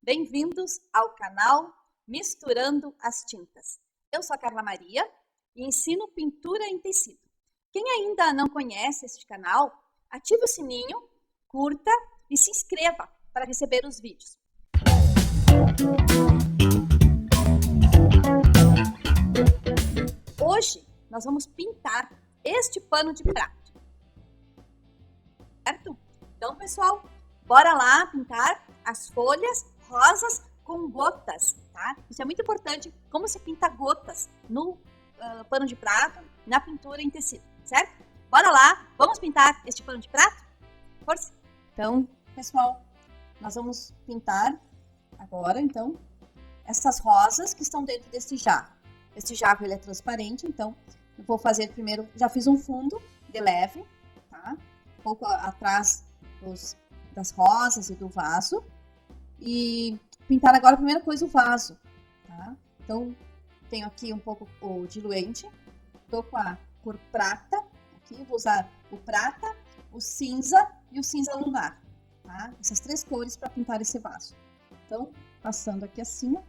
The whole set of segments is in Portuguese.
Bem-vindos ao canal Misturando as Tintas. Eu sou a Carla Maria e ensino pintura em tecido. Quem ainda não conhece este canal, ative o sininho, curta e se inscreva para receber os vídeos. Hoje nós vamos pintar este pano de prato, certo? Então, pessoal, bora lá pintar as folhas rosas com gotas, tá? Isso é muito importante, como se pinta gotas no pano de prato, na pintura em tecido, certo? Bora lá, vamos pintar este pano de prato? Força! Então, pessoal, nós vamos pintar agora, então, essas rosas que estão dentro desse jarro. Esse jarro, ele é transparente, então, eu vou fazer primeiro, já fiz um fundo de leve, tá? Um pouco atrás das rosas e do vaso. E pintar agora a primeira coisa o vaso, tá? Então, tenho aqui um pouco o diluente, tô com a cor prata, aqui vou usar o prata, o cinza e o cinza lunar, tá? Essas três cores para pintar esse vaso. Então, passando aqui assim, ó,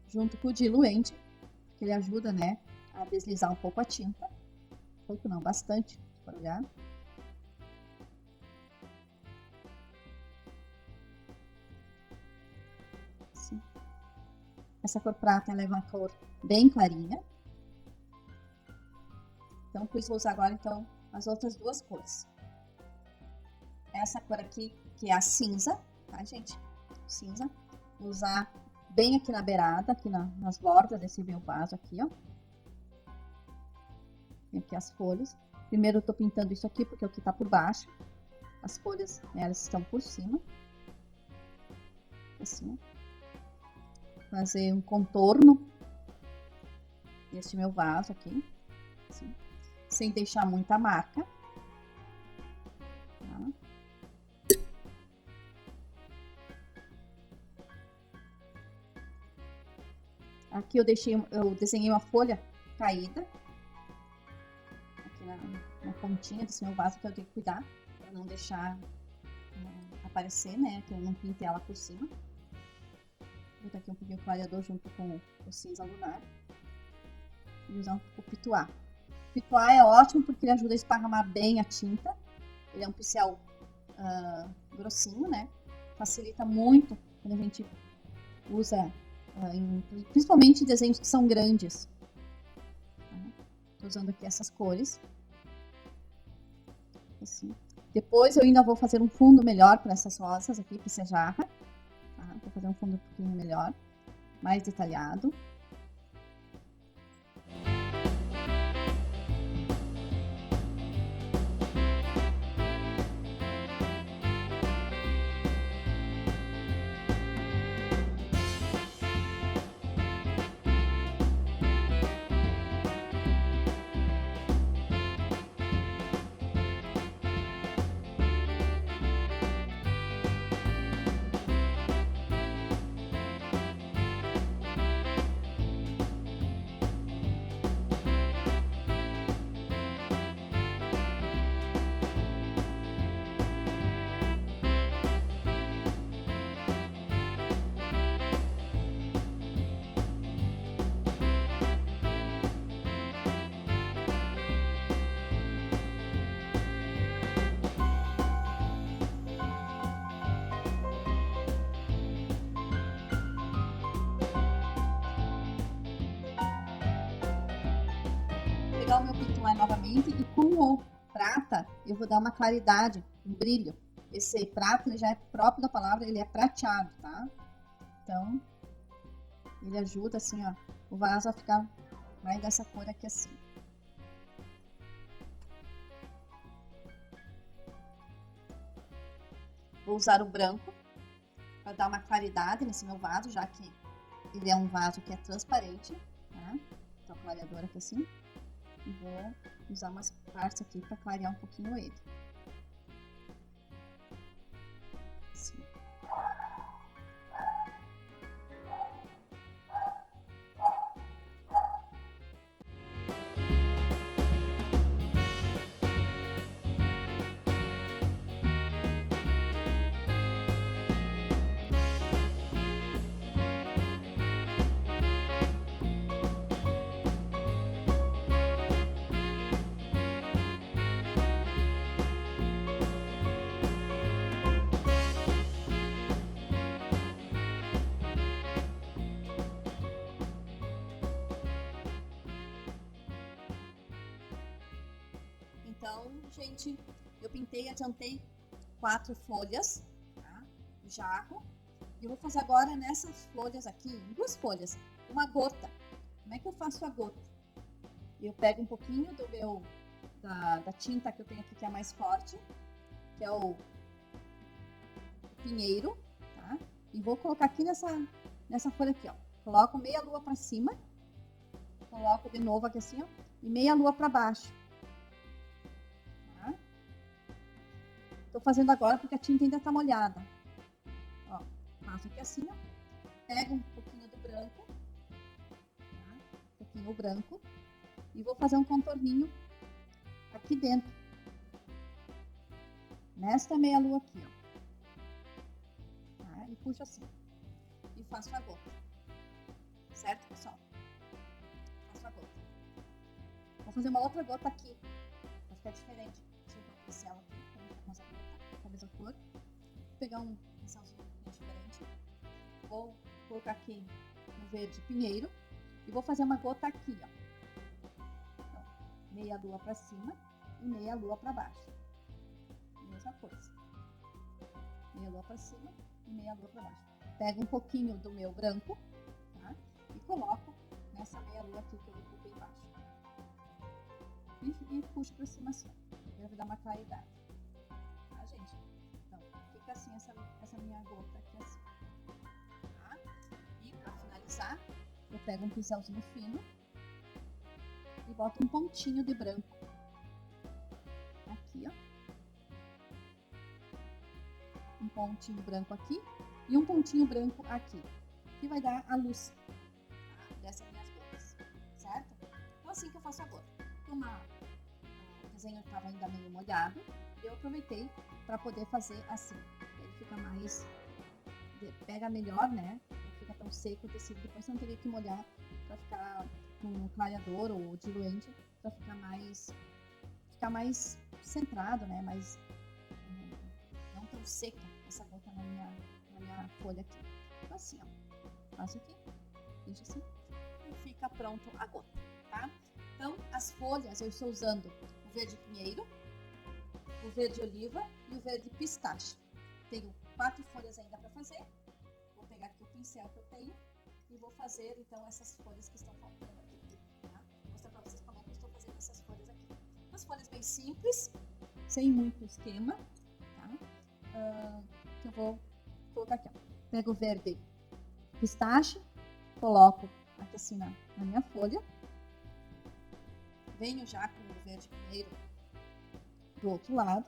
junto com o diluente, que ele ajuda, né, a deslizar um pouco a tinta, um pouco não, bastante, para olhar. Essa cor prata, ela é uma cor bem clarinha. Então, por isso vou usar agora, então, as outras duas cores. Essa cor aqui, que é a cinza, tá, gente? Cinza. Vou usar bem aqui na beirada, aqui nas bordas desse meu vaso aqui, ó. Tem aqui as folhas. Primeiro eu tô pintando isso aqui, porque é o que tá por baixo. As folhas, né, elas estão por cima. Assim, ó. Fazer um contorno nesse meu vaso aqui, assim, sem deixar muita marca. Tá? Aqui eu desenhei uma folha caída aqui na pontinha desse meu vaso, que eu tenho que cuidar para não deixar aparecer, né? Que eu não pinte ela por cima. Vou botar aqui um pouquinho de clareador junto com o cinza lunar. E usar o pituá. O pituá é ótimo porque ele ajuda a esparramar bem a tinta. Ele é um pincel grossinho, né? Facilita muito quando a gente usa, principalmente em desenhos que são grandes. Estou usando aqui essas cores. Assim. Depois eu ainda vou fazer um fundo melhor para essas rosas aqui, para essa jarra. Vou fazer um fundo um pouquinho melhor, mais detalhado. Vou pegar o meu pituá novamente e com o prata eu vou dar uma claridade, um brilho. Esse prata, ele já é próprio da palavra, ele é prateado, tá? Então, ele ajuda assim, ó, o vaso a ficar mais dessa cor aqui assim. Vou usar o branco para dar uma claridade nesse meu vaso, já que ele é um vaso que é transparente, tá? Então, clareador aqui assim. E vou usar umas partes aqui para clarear um pouquinho ele. Assim. gente, eu pintei, adiantei 4 folhas, tá? Do jarro. E eu vou fazer agora nessas folhas aqui, em 2 folhas, uma gota. Como é que eu faço a gota? Eu pego um pouquinho da tinta que eu tenho aqui, que é a mais forte, que é o pinheiro, tá? E vou colocar aqui nessa folha aqui, ó. Coloco meia lua para cima, coloco de novo aqui assim, ó, e meia lua para baixo. Tá? Tô fazendo agora porque a tinta ainda tá molhada. Ó, faço aqui assim, ó. Pego um pouquinho do branco, tá? Um pouquinho branco, e vou fazer um contorninho aqui dentro. Nesta meia lua aqui, ó. Tá? E puxo assim. E faço a gota. Certo, pessoal? Faço a gota. Vou fazer uma outra gota aqui. Vai ficar diferente. Deixa eu pegar um pincel aqui. Com essa gota, com a mesma cor. Vou pegar um pincelzinho diferente. Vou colocar aqui no verde pinheiro. E vou fazer uma gota aqui, ó. Então, meia lua pra cima e meia lua pra baixo. Mesma coisa. Meia lua pra cima e meia lua pra baixo. Pego um pouquinho do meu branco, tá? E coloco nessa meia lua aqui que eu coloquei embaixo. E puxo pra cima assim. Vai dar uma claridade. Tá, gente? Então, fica assim essa minha gota aqui assim. Tá? E pra finalizar, eu pego um pincelzinho fino e boto um pontinho de branco. Aqui, ó. Um pontinho branco aqui e um pontinho branco aqui, que vai dar a luz, tá? Dessas minhas gotas, certo? Então assim que eu faço a gota. Como o desenho estava ainda meio molhado, eu aproveitei para poder fazer assim. Ele fica mais, pega melhor, né? Não fica tão seco o tecido. Depois você não teria que molhar para ficar com um clareador ou diluente, para ficar mais centrado, né? Mais não tão seca essa gota na minha folha aqui. Então assim, ó, faço aqui, deixo assim e fica pronto a gota, tá? Então as folhas eu estou usando o verde pinheiro, o verde oliva e o verde pistache. Tenho 4 folhas ainda para fazer. Vou pegar aqui o pincel que eu tenho e vou fazer então essas folhas que estão faltando aqui, tá? Vou mostrar para vocês como é que eu estou fazendo essas folhas aqui. Umas folhas bem simples, sem muito esquema, tá? Que eu vou colocar aqui, ó. Pego o verde pistache, coloco aqui assim na minha folha. Venho já com o verde pinheiro do outro lado.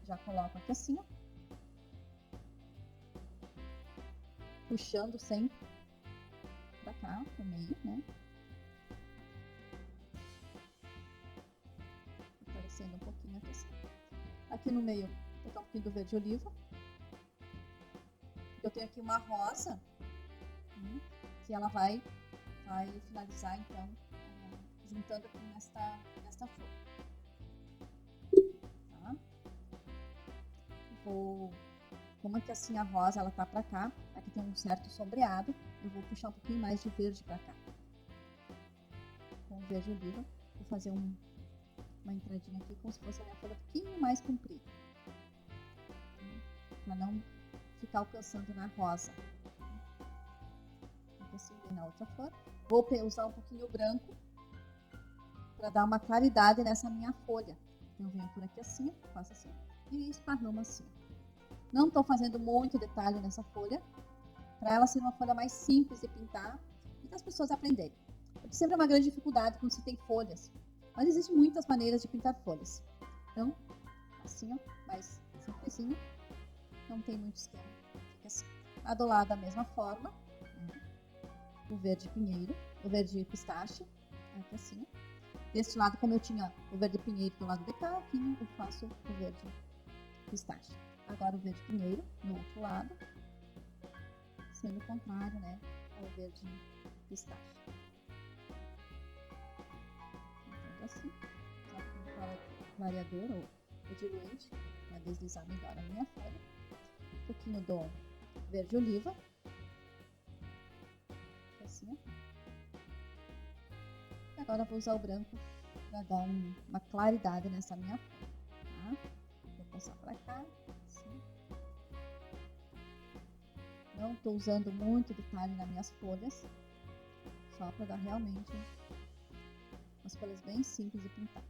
Já coloco aqui assim, ó. Puxando sempre pra cá, pro meio, né? Aparecendo um pouquinho aqui assim. Aqui no meio, vou botar um pouquinho do verde oliva. Eu tenho aqui uma rosa, que ela vai finalizar, então, juntando aqui nesta flor. Tá? Como é que assim a rosa, ela tá pra cá, aqui tem um certo sombreado, eu vou puxar um pouquinho mais de verde pra cá. Com o verde oliva, vou fazer uma entradinha aqui, como se fosse a minha folha um pouquinho mais comprida. Pra não ficar alcançando na rosa. Assim, na outra flor. Vou usar um pouquinho branco para dar uma claridade nessa minha folha. Então, eu venho por aqui assim, faço assim e esparramo assim. Não estou fazendo muito detalhe nessa folha, para ela ser uma folha mais simples de pintar e das pessoas aprenderem. Porque sempre é uma grande dificuldade quando se tem folhas, mas existem muitas maneiras de pintar folhas. Então, assim, ó, mais simplesinho, não tem muito esquema. Fica assim. A do lado da mesma forma. O verde pinheiro, o verde pistache, aqui assim. Desse lado, como eu tinha o verde pinheiro do lado de cá, aqui eu faço o verde pistache. Agora o verde pinheiro no outro lado, sendo o contrário, né, ao verde pistache. Então, assim, só com o clareador ou diluente, para deslizar melhor a minha folha. Um pouquinho do verde oliva. Assim. Agora eu vou usar o branco para dar uma claridade nessa minha folha. passar pra cá, assim. Não tô usando muito detalhe nas minhas folhas, só para dar realmente umas folhas bem simples de pintar.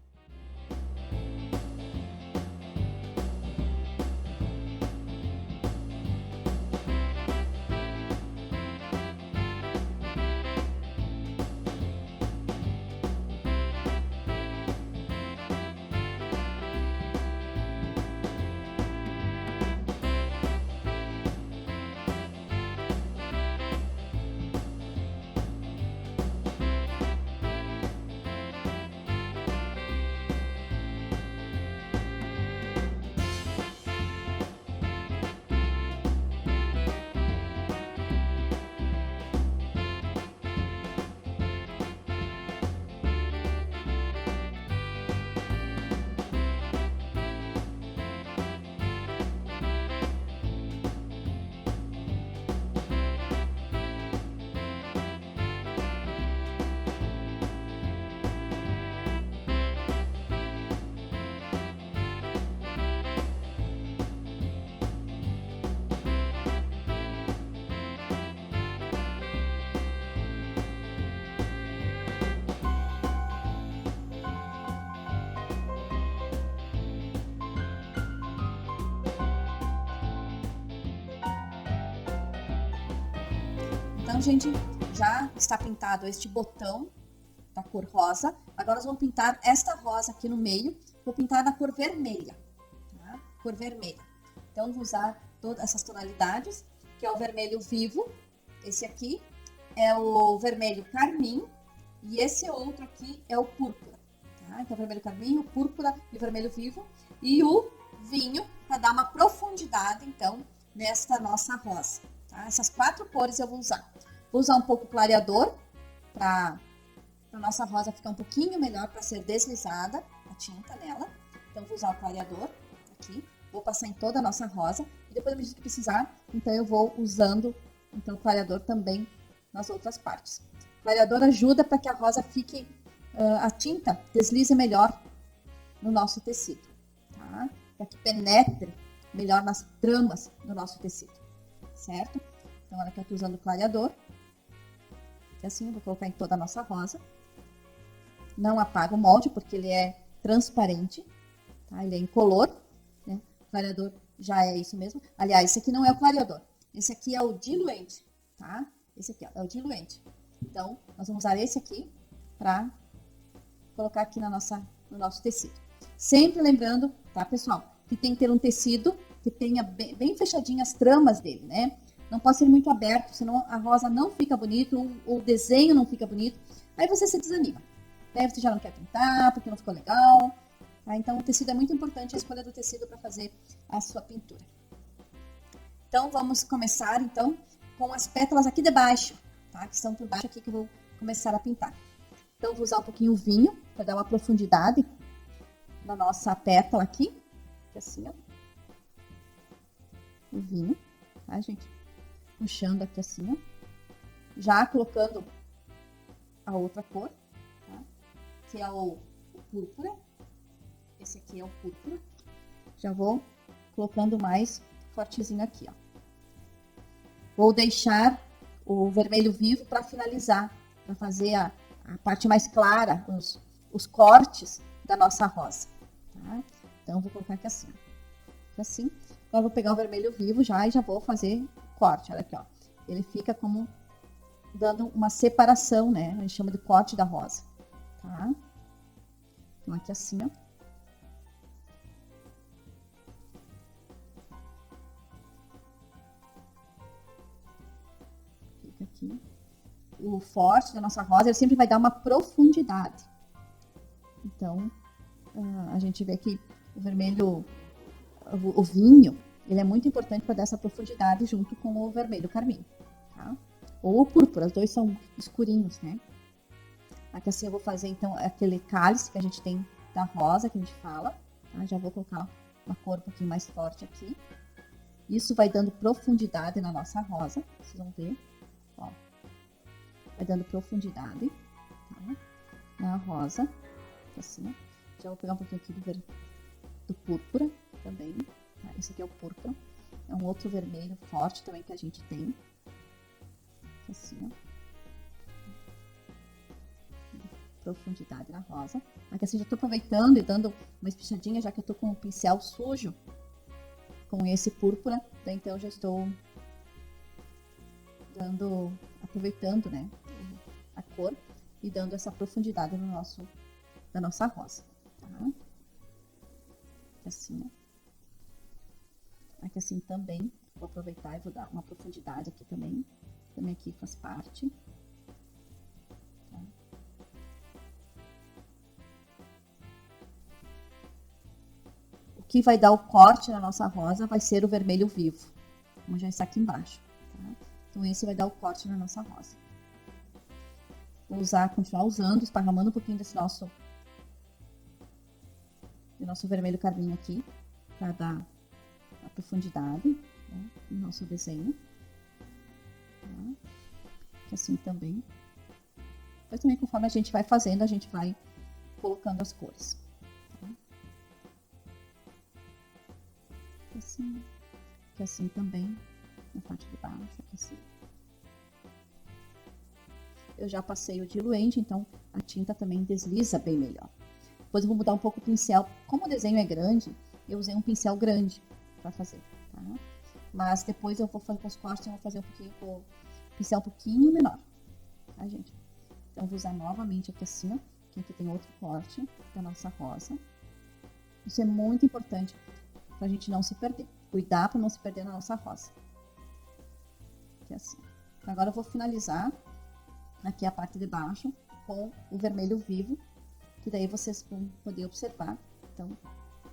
Então, gente, já está pintado este botão da cor rosa. Agora nós vamos pintar esta rosa aqui no meio. Vou pintar na cor vermelha, tá? Cor vermelha. Então, vou usar todas essas tonalidades, que é o vermelho vivo. Esse aqui é o vermelho carmim e esse outro aqui é o púrpura, tá? Então, o vermelho carmim, o púrpura e o vermelho vivo. E o vinho, para dar uma profundidade, então, nesta nossa rosa. Tá? Essas 4 cores eu vou usar. Vou usar um pouco clareador para a nossa rosa ficar um pouquinho melhor para ser deslizada a tinta nela. Então, vou usar o clareador aqui. Vou passar em toda a nossa rosa. E depois, à medida que precisar, então eu vou usando então, o clareador também nas outras partes. O clareador ajuda para que a rosa fique, a tinta deslize melhor no nosso tecido. Tá? Para que penetre melhor nas tramas do nosso tecido. Certo? Então, olha que eu estou usando o clareador. E assim, eu vou colocar em toda a nossa rosa. Não apaga o molde, porque ele é transparente. Tá? Ele é incolor. Né? O clareador já é isso mesmo. Aliás, esse aqui não é o clareador. Esse aqui é o diluente. Tá? Esse aqui ó, é o diluente. Então, nós vamos usar esse aqui para colocar aqui no nosso tecido. Sempre lembrando, tá, pessoal? Que tem que ter um tecido que tenha bem fechadinho as tramas dele, né? Não pode ser muito aberto, senão a rosa não fica bonito, ou o desenho não fica bonito. Aí você se desanima. Aí você já não quer pintar, porque não ficou legal. Tá? Então, o tecido é muito importante, a escolha do tecido para fazer a sua pintura. Então, vamos começar, então, com as pétalas aqui de baixo, tá? Que estão por baixo aqui que eu vou começar a pintar. Então, vou usar um pouquinho o vinho, para dar uma profundidade na nossa pétala aqui. Assim, ó. O vinho, tá, gente? Puxando aqui assim, ó. Já colocando a outra cor, tá? Que é o púrpura. Esse aqui é o púrpura. Já vou colocando mais fortezinho aqui, ó. Vou deixar o vermelho vivo para finalizar, para fazer a parte mais clara, os cortes da nossa rosa, tá? Então, vou colocar aqui assim, ó. Assim. Agora, vou pegar o vermelho vivo já e já vou fazer corte. Olha aqui, ó. Ele fica como dando uma separação, né? A gente chama de corte da rosa, tá? Então, aqui assim, ó. Fica aqui. O forte da nossa rosa, ele sempre vai dar uma profundidade. Então, a gente vê que o vermelho, o vinho, ele é muito importante para dar essa profundidade junto com o vermelho carmim, tá? Ou o púrpura, os dois são escurinhos, né? Aqui assim eu vou fazer, então, aquele cálice que a gente tem da rosa, que a gente fala, tá? Já vou colocar uma cor um pouquinho mais forte aqui. Isso vai dando profundidade na nossa rosa, vocês vão ver, ó. Vai dando profundidade, tá? Na rosa, assim, ó. Já vou pegar um pouquinho aqui do púrpura, também. Tá? Esse aqui é o púrpura. É um outro vermelho forte também que a gente tem. Assim, ó. Profundidade na rosa. Aqui assim, já tô aproveitando e dando uma espichadinha, já que eu tô com o pincel sujo. Com esse púrpura. Então, já estou aproveitando, né, a cor e dando essa profundidade no da nossa rosa, tá? Assim, ó. Aqui assim também, vou aproveitar e vou dar uma profundidade aqui também aqui faz parte, tá? O que vai dar o corte na nossa rosa vai ser o vermelho vivo, como já está aqui embaixo, tá? Então esse vai dar o corte na nossa rosa. Vou continuar usando, esparramando um pouquinho desse nosso vermelho carmim aqui, para dar a profundidade, né, no nosso desenho. Tá? Assim também. Depois também, conforme a gente vai fazendo, a gente vai colocando as cores. Tá? Assim também, na parte de baixo, aqui assim. Eu já passei o diluente, então a tinta também desliza bem melhor. Depois eu vou mudar um pouco o pincel. Como o desenho é grande, eu usei um pincel grande para fazer, tá? Mas depois eu vou fazer com os cortes, eu vou fazer um pouquinho com o pincel um pouquinho menor, tá, gente? Então eu vou usar novamente aqui assim, ó, que aqui tem outro corte da nossa rosa. Isso é muito importante pra gente não se perder. Cuidar para não se perder na nossa rosa. Aqui assim. Agora eu vou finalizar aqui a parte de baixo com o vermelho vivo, que daí vocês vão poder observar, então,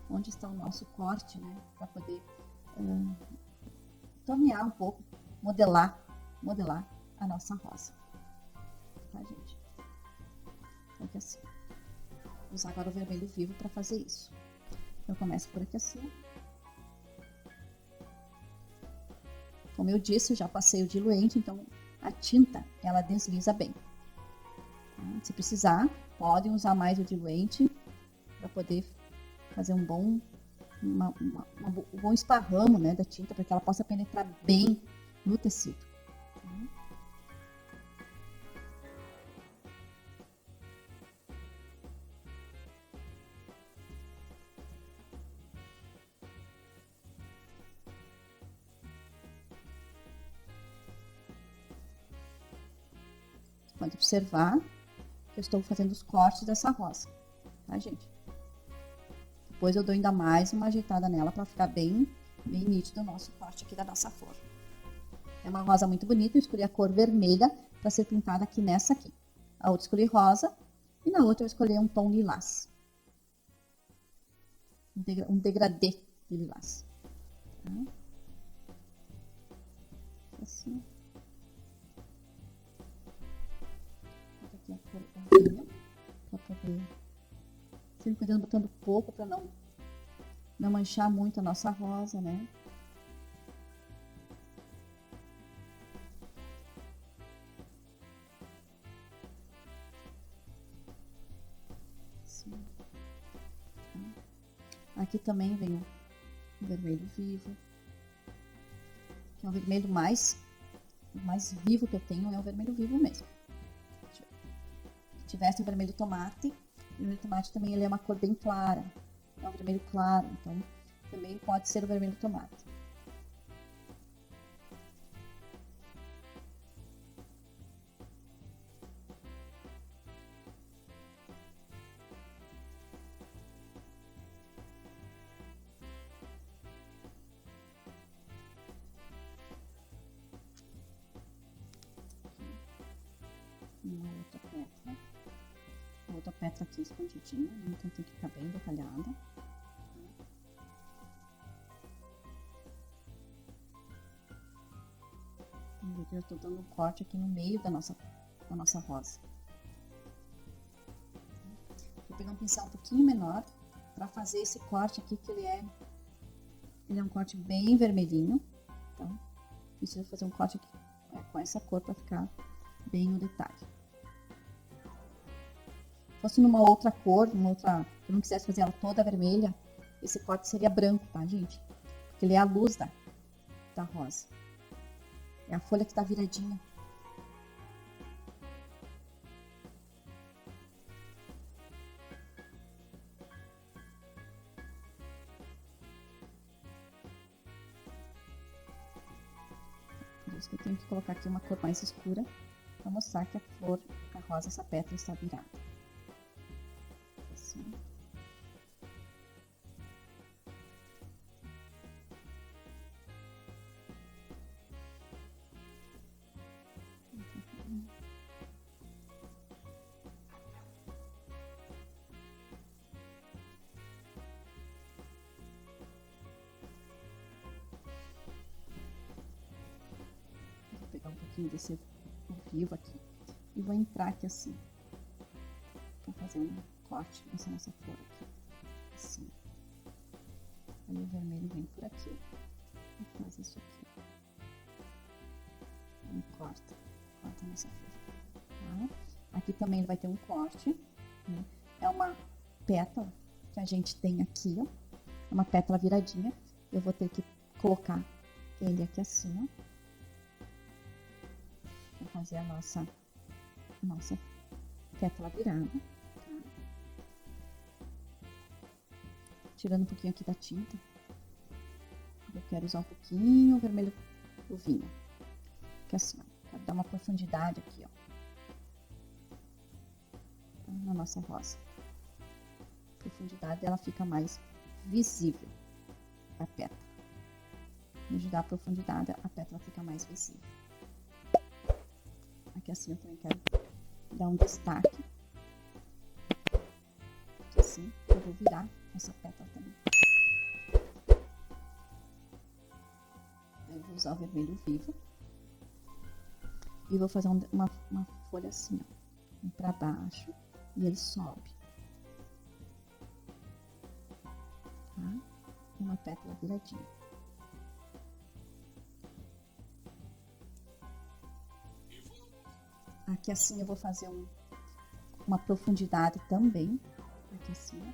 onde está o nosso corte, né, para poder tornear um pouco, modelar a nossa rosa, tá, gente? Então, aqui assim. Vou usar agora o vermelho vivo para fazer isso. Eu começo por aqui assim. Como eu disse, eu já passei o diluente, então a tinta, ela desliza bem. Se precisar, podem usar mais o diluente para poder fazer um bom esparramo, né, da tinta, para que ela possa penetrar bem no tecido. Pode observar que eu estou fazendo os cortes dessa rosa, tá, gente? Depois eu dou ainda mais uma ajeitada nela para ficar bem nítido o nosso corte aqui da nossa flor. É uma rosa muito bonita, eu escolhi a cor vermelha para ser pintada aqui nessa aqui. A outra eu escolhi rosa e na outra eu escolhi um tom lilás. Um degradê de lilás. Tá? Assim. Aqui a cor para poder sempre cuidando, botando pouco para não manchar muito a nossa rosa, né? Assim. Aqui também vem o vermelho vivo, que é o vermelho mais vivo que eu tenho, é o vermelho vivo mesmo. Se tivesse o vermelho tomate, o vermelho tomate também ele é uma cor bem clara, é um vermelho claro, então também pode ser o vermelho tomate. Outra pétala aqui escondidinha, então tem que ficar bem detalhada. Eu estou dando um corte aqui no meio da nossa rosa. Vou pegar um pincel um pouquinho menor para fazer esse corte aqui, que ele é um corte bem vermelhinho. Então, preciso fazer um corte aqui com essa cor para ficar bem no detalhe. Se fosse numa outra cor, que eu não quisesse fazer ela toda vermelha, Esse corte seria branco, tá, gente? Porque ele é a luz da rosa. É a folha que tá viradinha. Por isso que eu tenho que colocar aqui uma cor mais escura para mostrar que a flor, a rosa, essa pétala está virada. Assim. Vou pegar um pouquinho desse vivo aqui e vou entrar aqui assim, para fazer um corte nessa nossa flor aqui, assim. Aí o vermelho vem por aqui e faz isso aqui. E corta nessa flor, tá? Aqui também vai ter um corte, né? É uma pétala que a gente tem aqui, ó, é uma pétala viradinha. Eu vou ter que colocar ele aqui assim, ó. Vou fazer a nossa pétala virada, tá? Tirando um pouquinho aqui da tinta. Eu quero usar um pouquinho o vermelho do vinho. Que assim, ó, quero dar uma profundidade aqui, ó, tá? Na nossa rosa. A profundidade ela fica mais visível, a pétala. Em vez de dar a profundidade, a pétala fica mais visível. Aqui assim eu também quero dar um destaque. Aqui assim eu vou virar essa pétala também. Eu vou usar o vermelho vivo. E vou fazer uma folha assim, ó, para baixo, e ele sobe, tá? Uma pétala viradinha. Aqui assim eu vou fazer uma profundidade também, aqui assim, ó,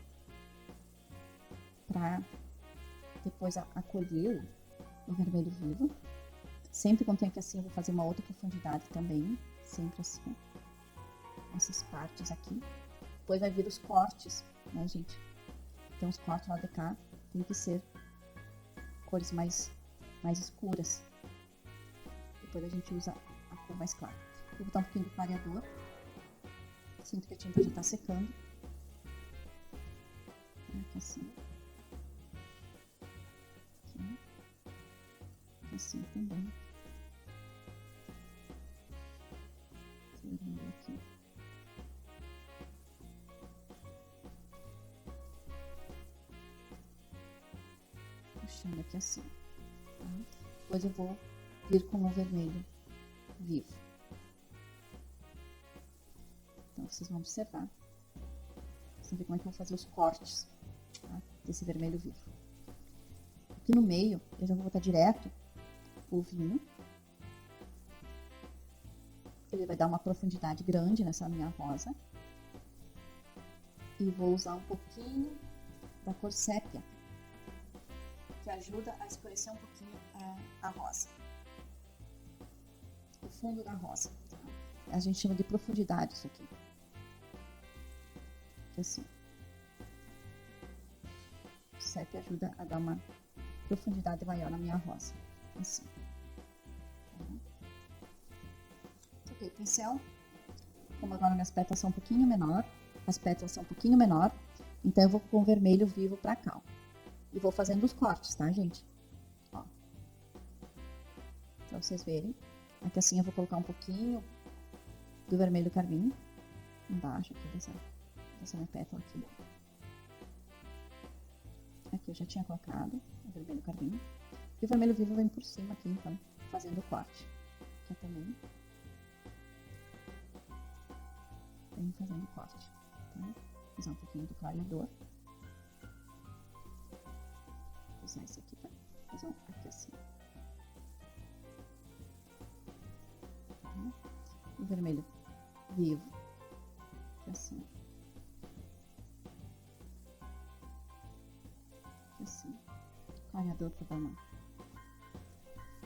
para depois acolher o vermelho vivo. Sempre quando tem aqui assim, eu vou fazer uma outra profundidade também, sempre assim, essas partes aqui. Depois vai vir os cortes, né, gente? Então os cortes lá de cá tem que ser cores mais escuras. Depois a gente usa a cor mais clara. Vou botar um pouquinho do clareador. Sinto que a tinta já tá secando. Aqui assim. Aqui. Assim também. Aqui. Puxando aqui assim, tá? Depois eu vou vir com o vermelho vivo. Então vocês vão observar. Vocês vão ver como é que eu vou fazer os cortes, tá? Desse vermelho vivo. Aqui no meio eu já vou botar direto o vinho. Ele vai dar uma profundidade grande nessa minha rosa. E vou usar um pouquinho da cor sépia, que ajuda a escurecer um pouquinho a rosa. O fundo da rosa. Tá? A gente chama de profundidade isso aqui. Assim. O sépia ajuda a dar uma profundidade maior na minha rosa. Assim. Ok, pincel. Como agora minhas pétalas são um pouquinho menor, as pétalas são um pouquinho menor, então eu vou com o vermelho vivo pra cá, ó. E vou fazendo os cortes, tá, gente? Ó. Pra vocês verem. Aqui assim eu vou colocar um pouquinho do vermelho carmim embaixo aqui dessa minha pétala aqui. Aqui eu já tinha colocado o vermelho carmim. E o vermelho vivo vem por cima aqui, então, fazendo o corte. Aqui também. Vem fazendo o corte. Tá? Vou usar um pouquinho do clareador. Vou usar esse aqui pra fazer aqui assim. Tá? O vermelho vivo. Aqui assim. clareador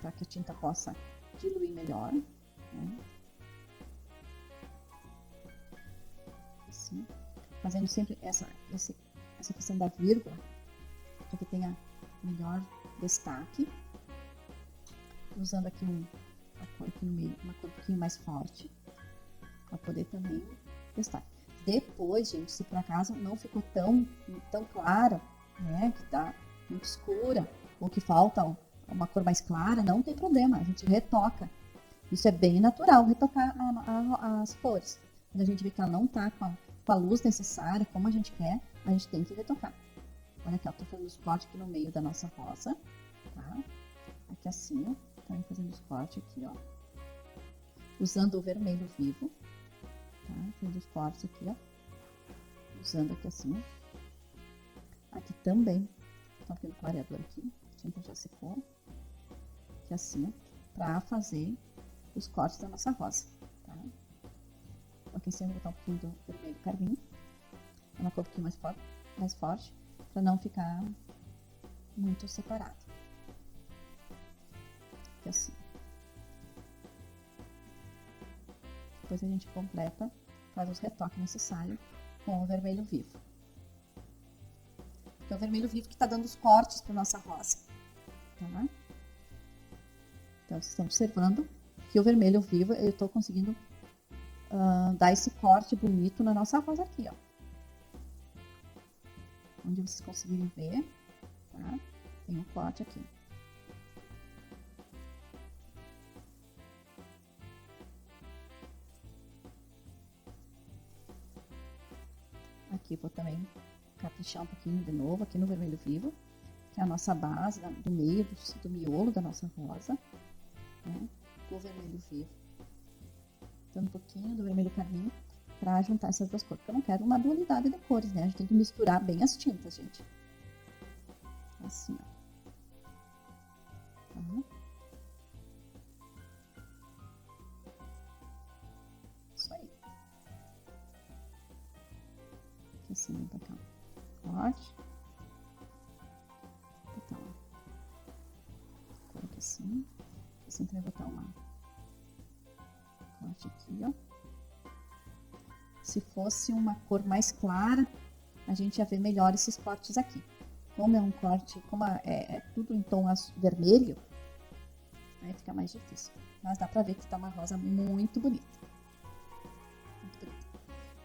para que a tinta possa diluir melhor, né? Assim, fazendo sempre essa questão da vírgula, para que tenha melhor destaque. Usando aqui uma cor aqui no meio, uma cor um pouquinho mais forte, para poder também testar. Depois, gente, se por acaso não ficou tão clara, né, que tá muito escura, ou que falta uma cor mais clara, não tem problema, a gente retoca. Isso é bem natural, retocar as cores. Quando a gente vê que ela não tá com a luz necessária, como a gente quer, a gente tem que retocar. Olha aqui, ó, tô fazendo os cortes aqui no meio da nossa rosa, tá? Aqui assim, ó, também fazendo os cortes aqui, ó. Usando o vermelho vivo, tá? Fazendo os cortes aqui, ó. Usando aqui assim, ó. Aqui também, tô aqui no clareador aqui, a tinta já secou. Aqui assim, ó, pra fazer os cortes da nossa rosa, tá? Aqui assim, eu vou botar um pouquinho do vermelho carmim, uma cor um pouquinho mais forte, para não ficar muito separado. Aqui assim. Depois a gente completa, faz os retoques necessários com o vermelho vivo. É o vermelho vivo que está dando os cortes para nossa rosa, tá? Então, vocês estão observando que o vermelho vivo, eu estou conseguindo dar esse corte bonito na nossa rosa aqui, ó. Onde vocês conseguirem ver, tá? Tem um corte aqui. Aqui vou também caprichar um pouquinho de novo aqui no vermelho vivo, que é a nossa base do meio, do miolo da nossa rosa, né? O vermelho vivo. Dando um pouquinho do vermelho carmim para juntar essas duas cores, porque eu não quero uma dualidade de cores, né? A gente tem que misturar bem as tintas, gente. Assim, ó. Tá? Isso aí. Aqui assim, vem pra cá. Corte. Vou botar uma cor aqui assim. Assim também vou botar uma corte aqui, ó. Se fosse uma cor mais clara, a gente ia ver melhor esses cortes aqui. Como é um corte, como é tudo em tom vermelho, aí fica mais difícil. Mas dá pra ver que tá uma rosa muito bonita. Muito bonita.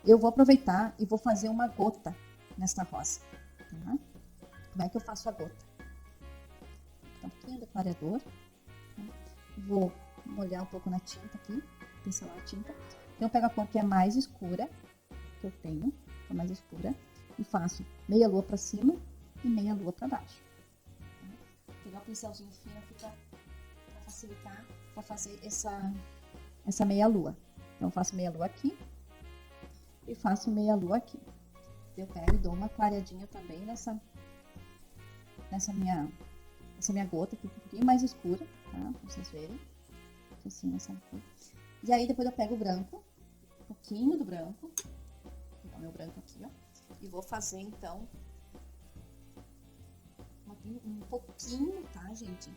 Eu vou aproveitar e vou fazer uma gota nessa rosa. Tá? Como é que eu faço a gota? Então, um pouquinho do clareador. Tá? Vou molhar um pouco na tinta aqui, pincelar a tinta. Então, eu pego a cor que é mais escura, que eu tenho, que é mais escura, e faço meia lua pra cima e meia lua pra baixo. Tá? Vou pegar o pincelzinho fino aqui pra facilitar, pra fazer essa meia lua. Então, eu faço meia lua aqui e faço meia lua aqui. Eu pego e dou uma clareadinha também nessa minha gota, que é um pouquinho mais escura, tá? Pra vocês verem. Assim, essa cor. E aí, depois eu pego o branco, um pouquinho do branco, vou pegar o meu branco aqui, ó, e vou fazer, então, um pouquinho, tá, gente,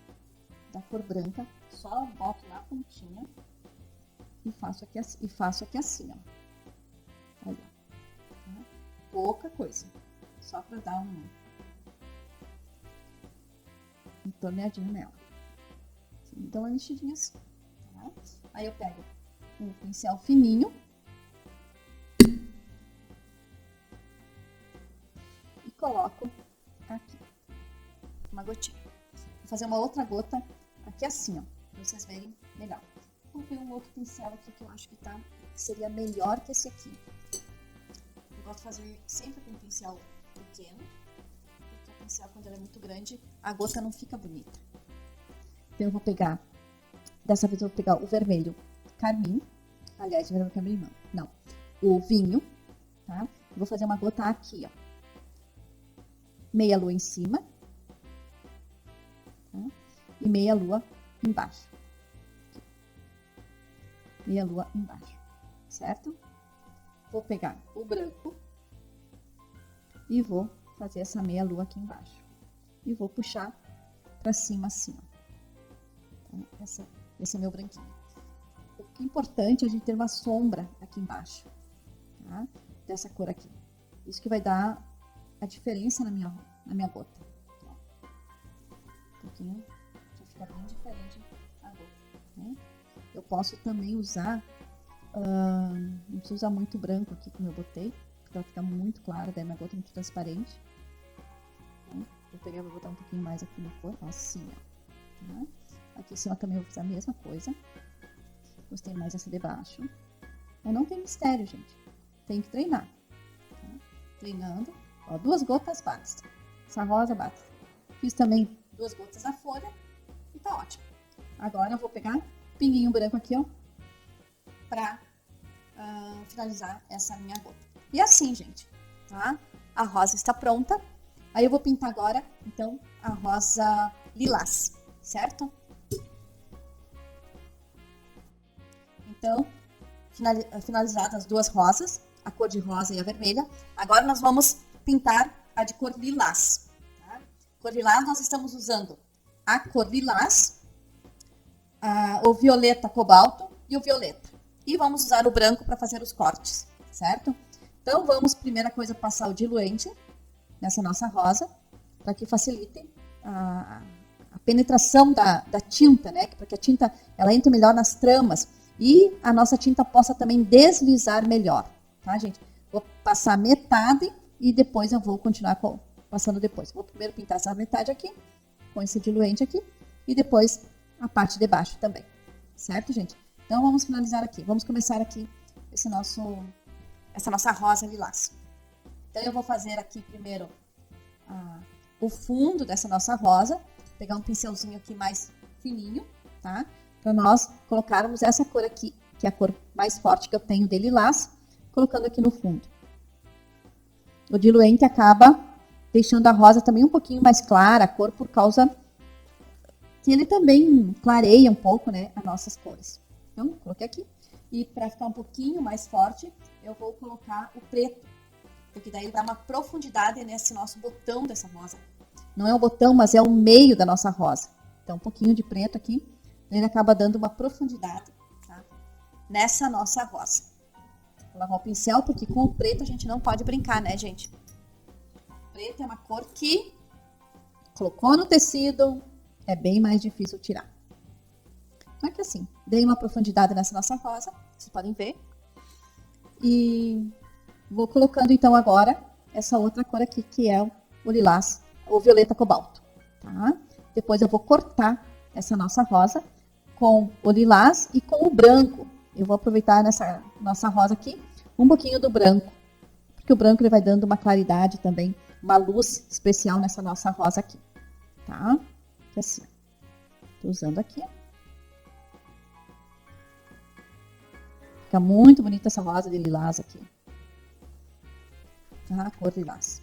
da cor branca, só boto na pontinha e faço aqui assim, ó. Olha, tá? Pouca coisa, só pra dar um torneadinho nela. Então, uma mexidinha assim, tá? Aí eu pego um pincel fininho e coloco aqui uma gotinha. Vou fazer uma outra gota aqui assim, ó, pra vocês verem melhor. Vou ver um outro pincel aqui que eu acho que seria melhor que esse aqui. Eu gosto de fazer sempre com um pincel pequeno, porque o pincel, quando ele é muito grande, a gota não fica bonita. Então eu vou pegar, dessa vez eu vou pegar o vermelho carmim, aliás, o vermelho carmim não, o vinho, tá? Eu vou fazer uma gota aqui, ó, meia lua em cima, tá? E meia lua embaixo, aqui. Meia lua embaixo, certo? Vou pegar o branco e vou fazer essa meia lua aqui embaixo e vou puxar para cima assim, ó. Tá? Esse é meu branquinho. O que é importante é a gente ter uma sombra aqui embaixo, tá? Dessa cor aqui. Isso que vai dar a diferença na minha gota. Um pouquinho, já fica bem diferente a gota, né? Eu posso também usar, não precisa usar muito branco aqui como eu botei, porque ela fica muito clara, daí minha gota é muito transparente. Vou botar um pouquinho mais aqui na cor, assim, ó. Tá? Aqui em cima também eu vou fazer a mesma coisa. Gostei mais essa de baixo. Mas não tem mistério, gente. Tem que treinar. Tá? Treinando. Ó, 2 gotas basta. Essa rosa basta. Fiz também 2 gotas da folha. E tá ótimo. Agora eu vou pegar um pinguinho branco aqui, ó. Pra finalizar essa minha gota. E assim, gente. Tá? A rosa está pronta. Aí eu vou pintar agora, então, a rosa lilás, certo? Então, finalizadas as 2 rosas, a cor de rosa e a vermelha, agora nós vamos pintar a de cor lilás. Tá? Cor lilás, nós estamos usando a cor lilás, o violeta cobalto e o violeta. E vamos usar o branco para fazer os cortes, certo? Então, vamos, primeira coisa, passar o diluente nessa nossa rosa, para que facilite a penetração da tinta, né? Para que a tinta ela entre melhor nas tramas e a nossa tinta possa também deslizar melhor, tá, gente? Vou passar metade e depois eu vou continuar passando depois. Vou primeiro pintar essa metade aqui, com esse diluente aqui, e depois a parte de baixo também, certo, gente? Então, vamos finalizar aqui. Vamos começar aqui essa nossa rosa lilás. Então, eu vou fazer aqui primeiro o fundo dessa nossa rosa. Pegar um pincelzinho aqui mais fininho, tá? Para nós colocarmos essa cor aqui, que é a cor mais forte que eu tenho de lilás, colocando aqui no fundo. O diluente acaba deixando a rosa também um pouquinho mais clara, a cor, por causa que ele também clareia um pouco, né, as nossas cores. Então, coloquei aqui. E para ficar um pouquinho mais forte, eu vou colocar o preto. Porque daí ele dá uma profundidade nesse nosso botão dessa rosa. Não é o botão, mas é o meio da nossa rosa. Então, um pouquinho de preto aqui, ele acaba dando uma profundidade, tá? Nessa nossa rosa. Vou lavar o pincel, porque com o preto a gente não pode brincar, né, gente? O preto é uma cor que colocou no tecido, é bem mais difícil tirar. Então, aqui assim, dei uma profundidade nessa nossa rosa, vocês podem ver. E vou colocando, então, agora, essa outra cor aqui, que é o lilás, o violeta cobalto, tá? Depois eu vou cortar essa nossa rosa com o lilás e com o branco. Eu vou aproveitar nessa nossa rosa aqui, um pouquinho do branco, porque o branco ele vai dando uma claridade também, uma luz especial nessa nossa rosa aqui, tá? Assim, tô usando aqui. Fica muito bonita essa rosa de lilás aqui. Tá? Cor lilás.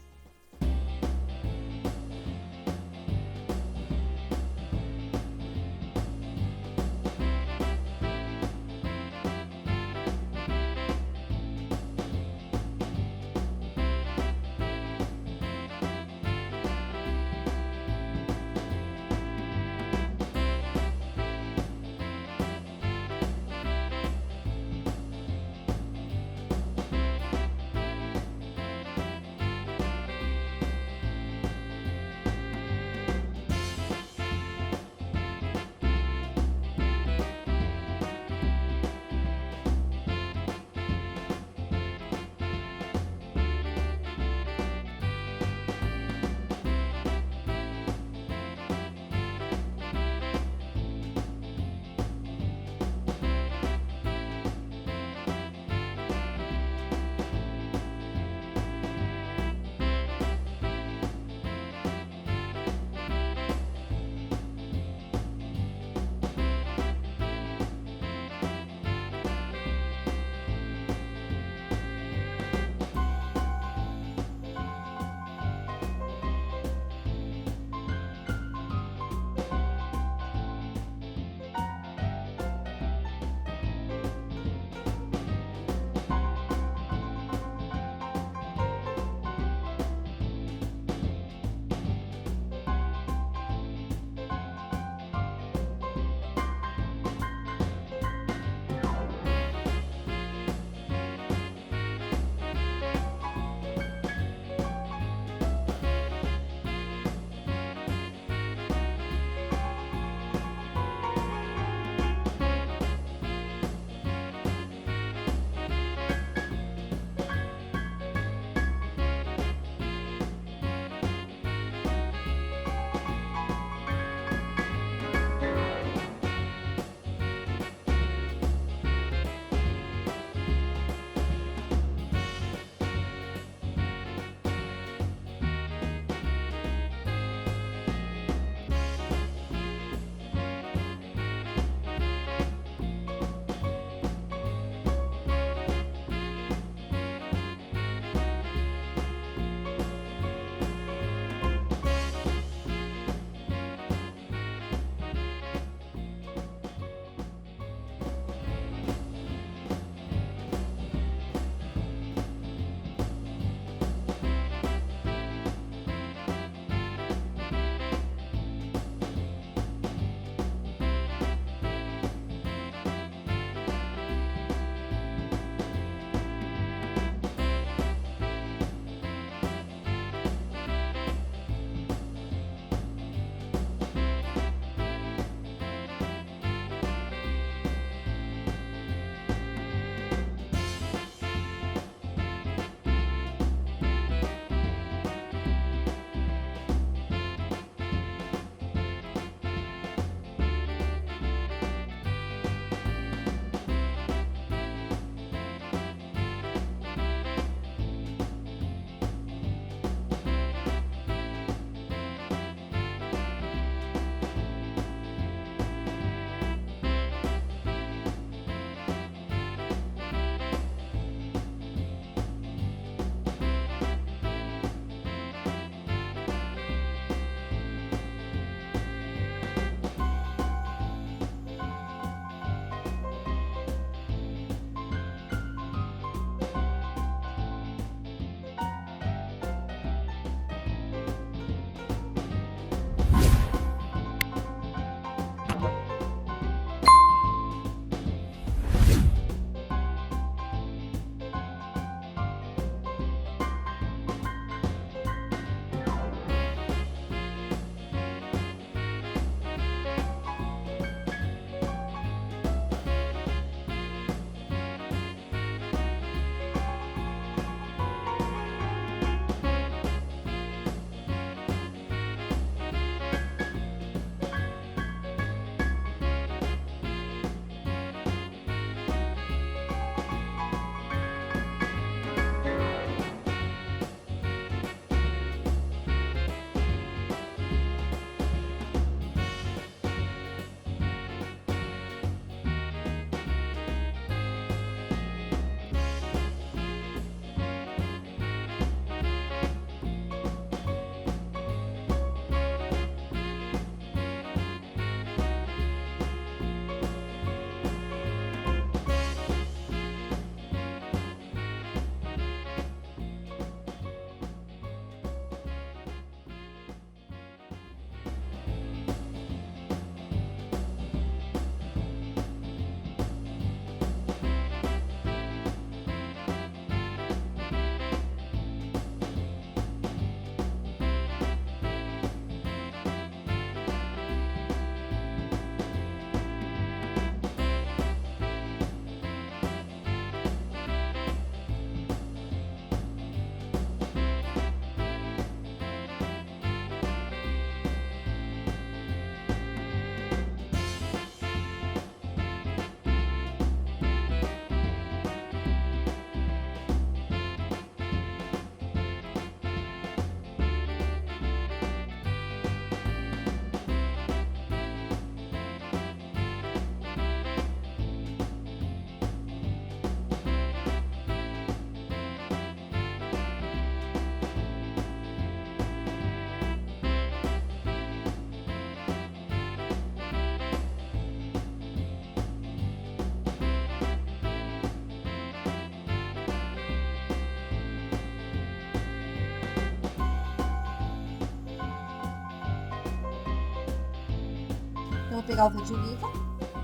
pegar o verde oliva,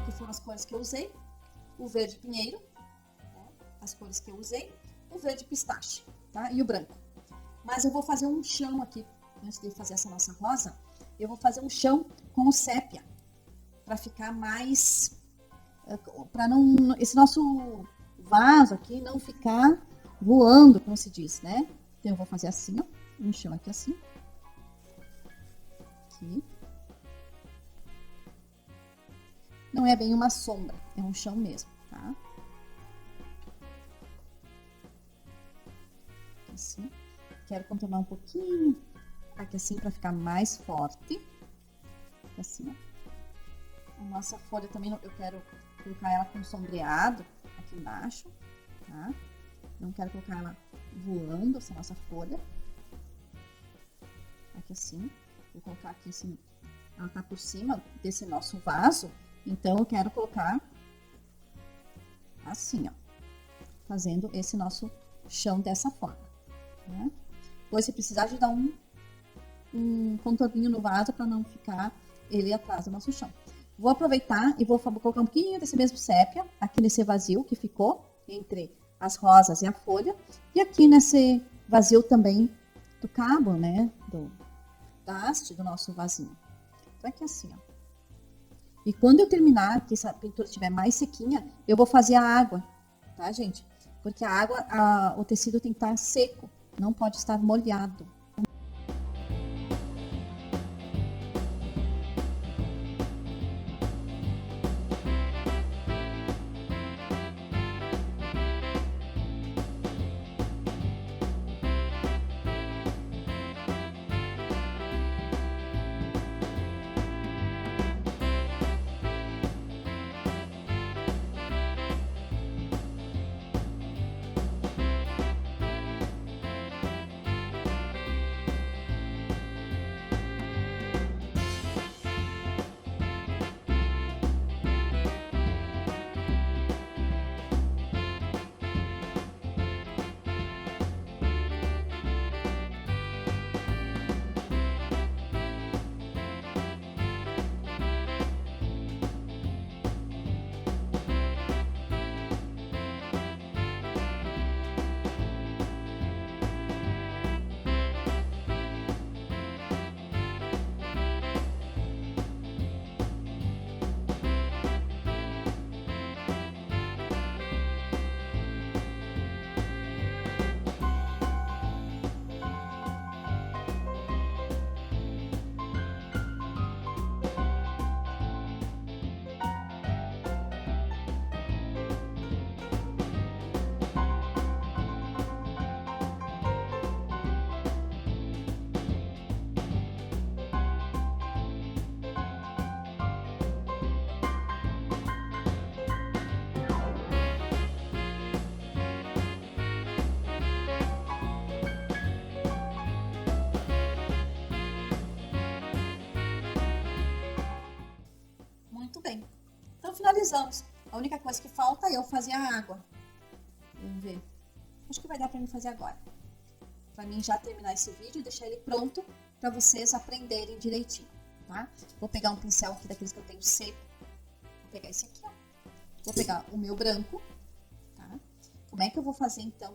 que foram as cores que eu usei, o verde pinheiro, né, as cores que eu usei, o verde pistache, tá? E o branco. Mas eu vou fazer um chão aqui, antes de fazer essa nossa rosa, eu vou fazer um chão com o sépia, para ficar mais, para não, esse nosso vaso aqui não ficar voando, como se diz, né? Então eu vou fazer assim, ó, um chão aqui assim. Aqui. Não é bem uma sombra, é um chão mesmo, tá? Assim. Quero contornar um pouquinho aqui assim para ficar mais forte. Assim, ó. A nossa folha também eu quero colocar ela com sombreado aqui embaixo, tá? Não quero colocar ela voando, essa nossa folha. Aqui assim. Vou colocar aqui assim, ela tá por cima desse nosso vaso, então eu quero colocar assim, ó, fazendo esse nosso chão dessa forma, né? Depois, se precisar de dar um contorninho no vaso para não ficar ele atrás do nosso chão. Vou aproveitar e vou colocar um pouquinho desse mesmo sépia aqui nesse vazio que ficou entre as rosas e a folha, e aqui nesse vazio também do cabo, né, da haste do nosso vasinho. Então aqui assim, ó. E quando eu terminar, que essa pintura estiver mais sequinha, eu vou fazer a água, tá, gente? Porque a água, o tecido tem que estar seco, não pode estar molhado. Muito bem. Então finalizamos. A única coisa que falta é eu fazer a água. Vamos ver. Acho que vai dar para mim fazer agora. Para mim já terminar esse vídeo e deixar ele pronto para vocês aprenderem direitinho, tá? Vou pegar um pincel aqui daqueles que eu tenho seco. Vou pegar esse aqui, ó. Vou pegar o meu branco, tá? Como é que eu vou fazer então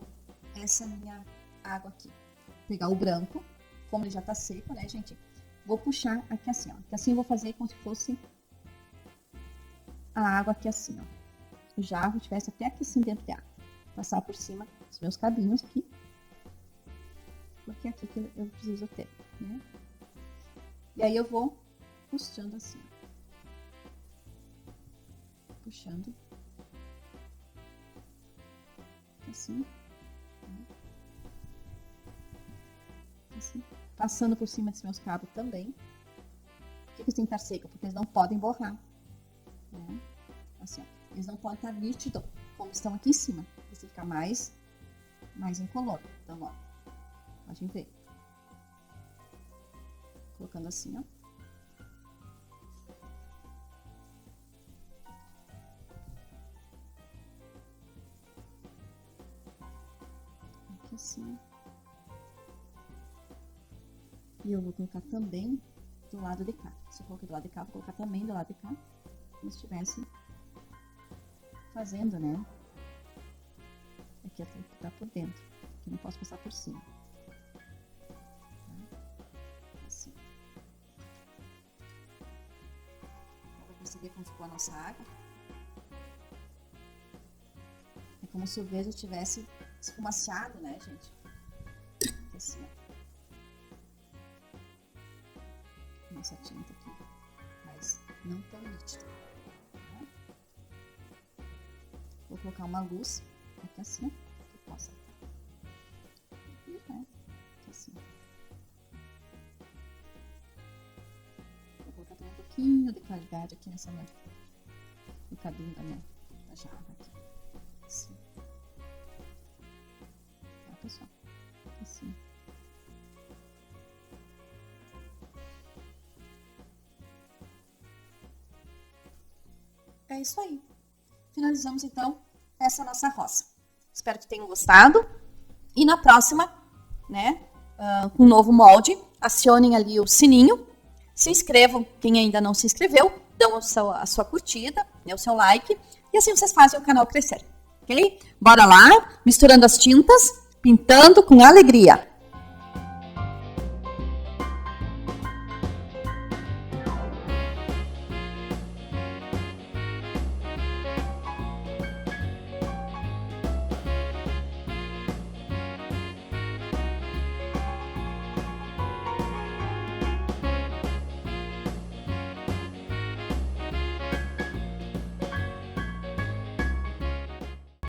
essa minha água aqui? Vou pegar o branco, como ele já tá seco, né, gente? Vou puxar aqui assim, ó. Que assim eu vou fazer como se fosse a água aqui assim, ó. O jarro estivesse até aqui assim dentro de água. Passar por cima dos meus cabinhos aqui. Porque é aqui que eu preciso ter, né? E aí eu vou puxando assim, ó. Puxando. Assim. Assim. Passando por cima dos meus cabos também. Por que eles têm que estar secos? Porque eles não podem borrar. Né? Assim, ó. Eles não podem estar nítidos, como estão aqui em cima. Eles têm que ficar mais incolor. Então, ó. Pode ver. Colocando assim, ó. Aqui assim. E eu vou colocar também do lado de cá. Se eu coloquei do lado de cá, vou colocar também do lado de cá. Como se estivesse fazendo, né? Aqui eu tenho que botar por dentro. Aqui eu não posso passar por cima. Assim. Dá pra perceber como ficou a nossa água? É como se o verde tivesse esfumaciado, né, gente? Assim, ó. Nossa tinta aqui, mas não tão nítida. Tá? Vou colocar uma luz aqui assim, que possa vir, né? Aqui assim. Vou colocar também um pouquinho de claridade aqui nessa minha, no cabinho da jarra aqui. Assim. Tá, pessoal? Assim. É isso aí. Finalizamos, então, essa nossa roça. Espero que tenham gostado. E na próxima, né, com um novo molde, acionem ali o sininho. Se inscrevam, quem ainda não se inscreveu, dão a sua curtida, né, o seu like. E assim vocês fazem o canal crescer. Ok? Bora lá, misturando as tintas, pintando com alegria.